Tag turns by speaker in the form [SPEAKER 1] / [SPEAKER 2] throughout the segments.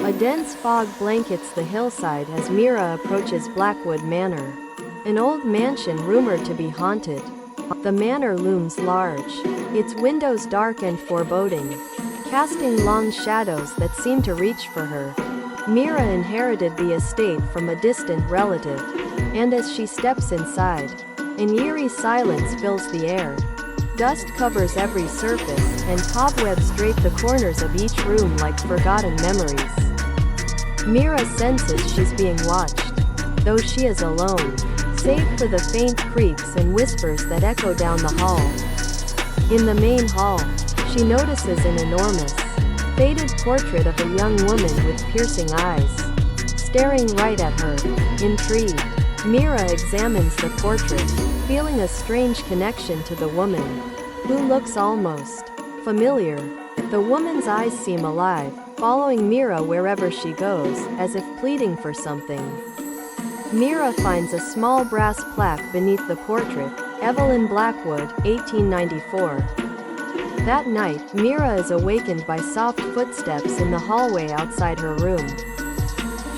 [SPEAKER 1] A dense fog blankets the hillside as Mira approaches Blackwood Manor, an old mansion rumored to be haunted. The manor looms large, its windows dark and foreboding, casting long shadows that seem to reach for her. Mira inherited the estate from a distant relative, and as she steps inside, an eerie silence fills the air. Dust covers every surface, and cobwebs drape the corners of each room like forgotten memories. Mira senses she's being watched, though she is alone, save for the faint creaks and whispers that echo down the hall. In the main hall, she notices an enormous, faded portrait of a young woman with piercing eyes, staring right at her. Intrigued, Mira examines the portrait, feeling a strange connection to the woman, who looks almost familiar. The woman's eyes seem alive, following Mira wherever she goes, as if pleading for something. Mira finds a small brass plaque beneath the portrait, Evelyn Blackwood, 1894. That night, Mira is awakened by soft footsteps in the hallway outside her room.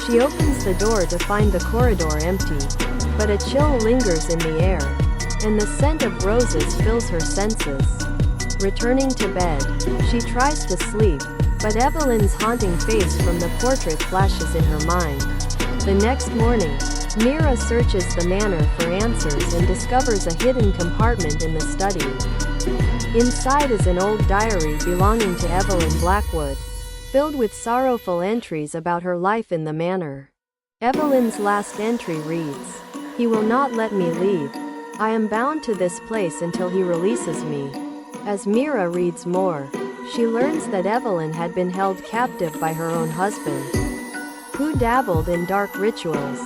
[SPEAKER 1] She opens the door to find the corridor empty, but a chill lingers in the air, and the scent of roses fills her senses. Returning to bed, she tries to sleep, but Evelyn's haunting face from the portrait flashes in her mind. The next morning, Mira searches the manor for answers and discovers a hidden compartment in the study. Inside is an old diary belonging to Evelyn Blackwood, filled with sorrowful entries about her life in the manor. Evelyn's last entry reads, "He will not let me leave. I am bound to this place until he releases me." As Mira reads more, she learns that Evelyn had been held captive by her own husband, who dabbled in dark rituals.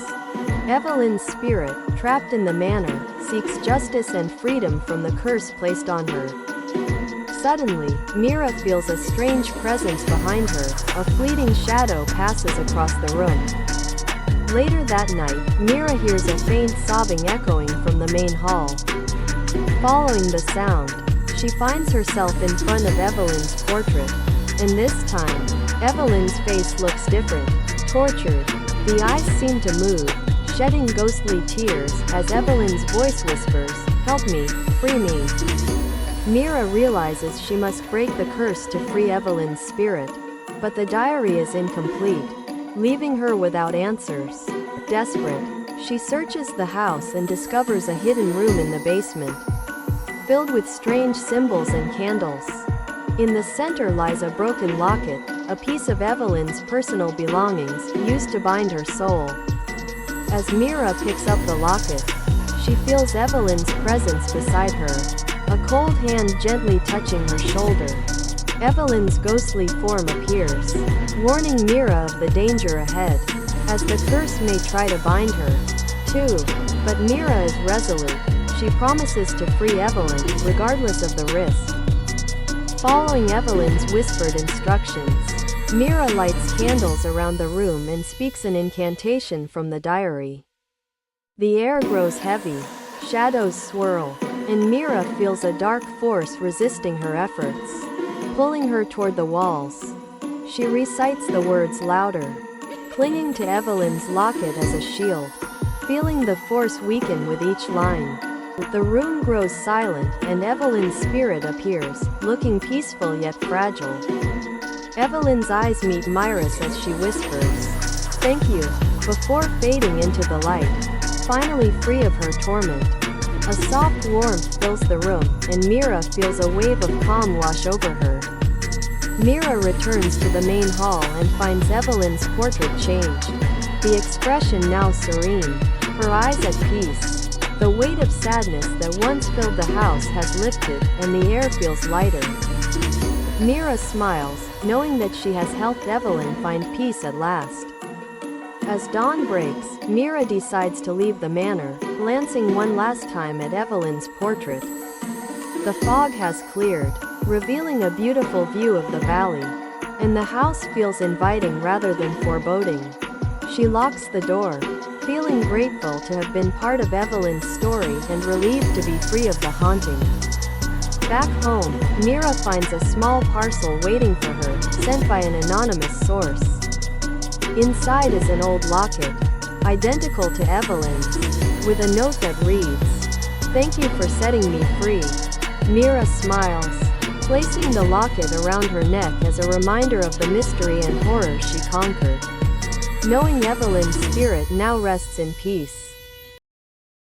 [SPEAKER 1] Evelyn's spirit, trapped in the manor, seeks justice and freedom from the curse placed on her. Suddenly, Mira feels a strange presence behind her. A fleeting shadow passes across the room. Later that night, Mira hears a faint sobbing echoing from the main hall. Following the sound, she finds herself in front of Evelyn's portrait, and this time, Evelyn's face looks different, tortured. The eyes seem to move, shedding ghostly tears, as Evelyn's voice whispers, "Help me, free me." Mira realizes she must break the curse to free Evelyn's spirit, but the diary is incomplete, leaving her without answers. Desperate, she searches the house and discovers a hidden room in the basement, filled with strange symbols and candles. In the center lies a broken locket, a piece of Evelyn's personal belongings, used to bind her soul. As Mira picks up the locket, she feels Evelyn's presence beside her, a cold hand gently touching her shoulder. Evelyn's ghostly form appears, warning Mira of the danger ahead, as the curse may try to bind her, too. But Mira is resolute. She promises to free Evelyn, regardless of the risk. Following Evelyn's whispered instructions, Mira lights candles around the room and speaks an incantation from the diary. The air grows heavy, shadows swirl, and Mira feels a dark force resisting her efforts, pulling her toward the walls. She recites the words louder, clinging to Evelyn's locket as a shield, feeling the force weaken with each line. The room grows silent, and Evelyn's spirit appears, looking peaceful yet fragile. Evelyn's eyes meet Mira's as she whispers, "Thank you," before fading into the light, finally free of her torment. A soft warmth fills the room, and Mira feels a wave of calm wash over her. Mira returns to the main hall and finds Evelyn's portrait changed, the expression now serene, her eyes at peace. The weight of sadness that once filled the house has lifted, and the air feels lighter. Mira smiles, knowing that she has helped Evelyn find peace at last. As dawn breaks, Mira decides to leave the manor, glancing one last time at Evelyn's portrait. The fog has cleared, revealing a beautiful view of the valley, and the house feels inviting rather than foreboding. She locks the door, feeling grateful to have been part of Evelyn's story and relieved to be free of the haunting. Back home, Mira finds a small parcel waiting for her, sent by an anonymous source. Inside is an old locket, identical to Evelyn's, with a note that reads, "Thank you for setting me free." Mira smiles, placing the locket around her neck as a reminder of the mystery and horror she conquered. Knowing Evelyn's spirit now rests in peace.